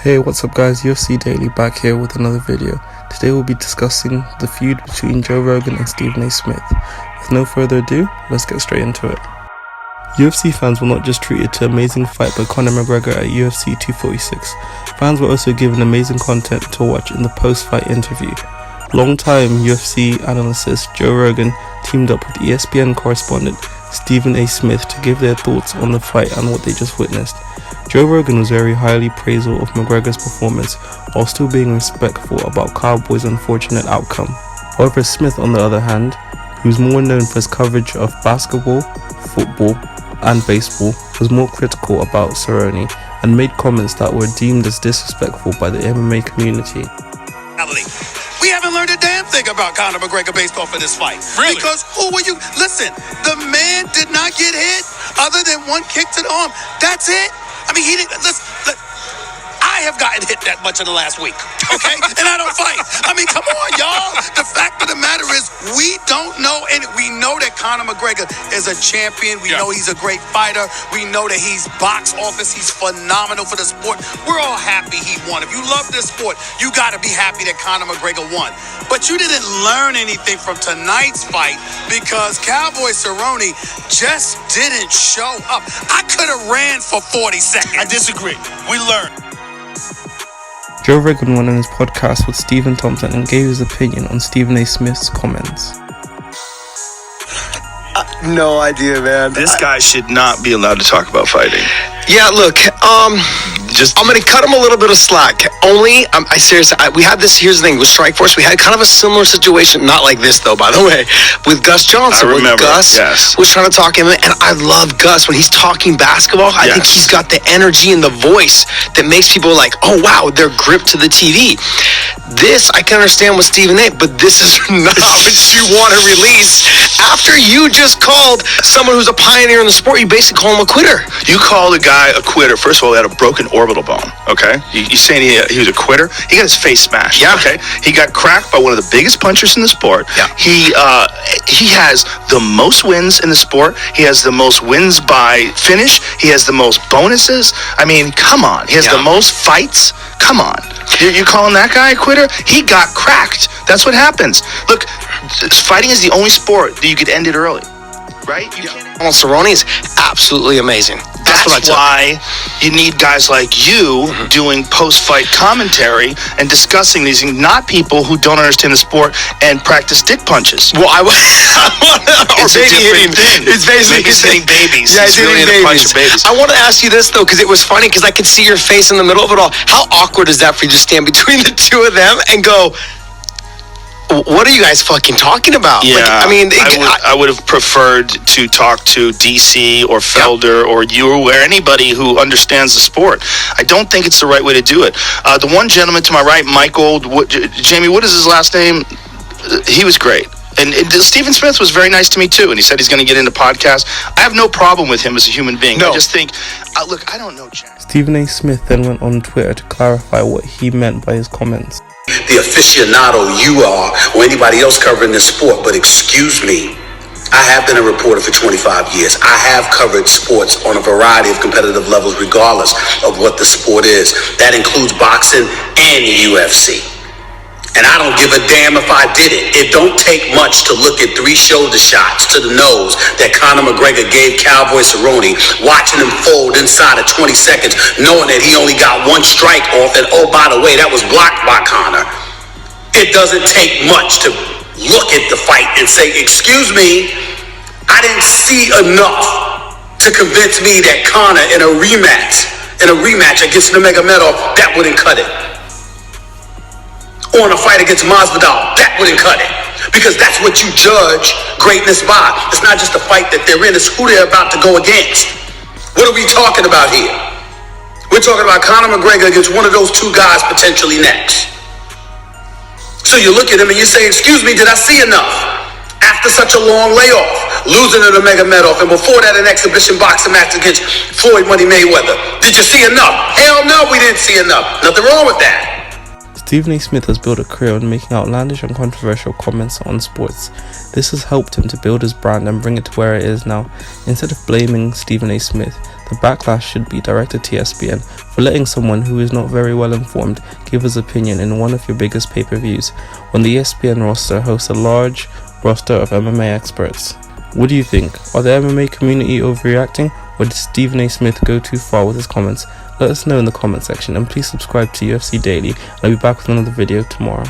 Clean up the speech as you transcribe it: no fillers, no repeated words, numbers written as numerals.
Hey, what's up guys, UFC Daily back here with another video. Today we'll be discussing the feud between Joe Rogan and Stephen A. Smith. With no further ado, let's get straight into it. UFC fans were not just treated to an amazing fight by Conor McGregor at UFC 246. Fans were also given amazing content to watch in the post-fight interview. Long-time UFC analyst Joe Rogan teamed up with ESPN correspondent Stephen A. Smith to give their thoughts on the fight and what they just witnessed. Joe Rogan was very highly praiseful of McGregor's performance while still being respectful about Cowboys' unfortunate outcome. However, Smith, on the other hand, who's more known for his coverage of basketball, football, and baseball, was more critical about Cerrone and made comments that were deemed as disrespectful by the MMA community. We haven't learned a damn thing about Conor McGregor based off of this fight. Really? Because who were you? Listen, the man did not get hit other than one kick to the arm. That's it. I mean, he didn't. Listen, I have gotten hit that much in the last week, okay? And I don't fight. I mean, come on, y'all. The fact of the matter is, we don't know, and we know that Conor McGregor is a champion. We know he's a great fighter. We know that he's box office. He's phenomenal for the sport. We're all happy he won. If you love this sport, you got to be happy that Conor McGregor won. But you didn't learn anything from tonight's fight because Cowboy Cerrone just didn't show up. I could have ran for 40 seconds. I disagree. We learned. Joe Rogan went on his podcast with Stephen Thompson and gave his opinion on Stephen A. Smith's comments. No idea, man. This guy should not be allowed to talk about fighting. Yeah, look, I'm going to cut him a little bit of slack. I seriously, we had this, here's the thing, with Strikeforce, we had kind of a similar situation, not like this though, by the way, with Gus Johnson. I remember, Gus was trying to talk him, and I love Gus. When he's talking basketball, I think he's got the energy and the voice that makes people like, oh wow, they're gripped to the TV. This, I can understand with Stephen A., but this is not what you want to release. After you just called someone who's a pioneer in the sport, you basically call him a quitter. You called a guy a quitter. First of all, he had a broken orbital bone, okay? You saying he was a quitter? He got his face smashed, okay? He got cracked by one of the biggest punchers in the sport. Yeah. He has the most wins in the sport. He has the most wins by finish. He has the most bonuses. I mean, come on. He has the most fights. Come on. You calling that guy a quitter? He got cracked. That's what happens. Look, fighting is the only sport that you could end it early, right? Well, Cerrone is absolutely amazing. That's why you need guys like you doing post-fight commentary and discussing these, not people who don't understand the sport and practice dick punches. Well, it's a different thing. It's basically hitting babies. Yeah, it's really into punching babies. I want to ask you this though, because it was funny, because I could see your face in the middle of it all. How awkward is that for you to stand between the two of them and go, what are you guys fucking talking about? Yeah, like, I mean, I would have preferred to talk to DC or Felder or you or anybody who understands the sport. I don't think it's the right way to do it. The one gentleman to my right, Michael, Jamie, what is his last name? He was great. And Stephen Smith was very nice to me too, and he said he's going to get into podcasts. I have no problem with him as a human being. No. I just think, look, I don't know Jack. Stephen A. Smith then went on Twitter to clarify what he meant by his comments. The aficionado you are, or anybody else covering this sport, but excuse me, I have been a reporter for 25 years. I have covered sports on a variety of competitive levels, regardless of what the sport is. That includes boxing and UFC. And I don't give a damn if I did it. It don't take much to look at 3 shoulder shots to the nose that Conor McGregor gave Cowboy Cerrone, watching him fold inside of 20 seconds, knowing that he only got 1 strike off, and oh, by the way, that was blocked by Conor. It doesn't take much to look at the fight and say, excuse me, I didn't see enough to convince me that Conor in a rematch against Nurmagomedov, that wouldn't cut it. Or in a fight against Masvidal, that wouldn't cut it. Because that's what you judge greatness by. It's not just the fight that they're in, it's who they're about to go against. What are we talking about here? We're talking about Conor McGregor against one of those 2 guys potentially next. So you look at him and you say, excuse me, did I see enough? After such a long layoff, losing to Nurmagomedov, and before that an exhibition boxing match against Floyd Money Mayweather. Did you see enough? Hell no, we didn't see enough. Nothing wrong with that. Stephen A. Smith has built a career on making outlandish and controversial comments on sports. This has helped him to build his brand and bring it to where it is now. Instead of blaming Stephen A. Smith, the backlash should be directed to ESPN for letting someone who is not very well informed give his opinion in one of your biggest pay-per-views, when the ESPN roster hosts a large roster of MMA experts. What do you think? Are the MMA community overreacting, or did Stephen A. Smith go too far with his comments? Let us know in the comment section, and please subscribe to UFC Daily, and I'll be back with another video tomorrow.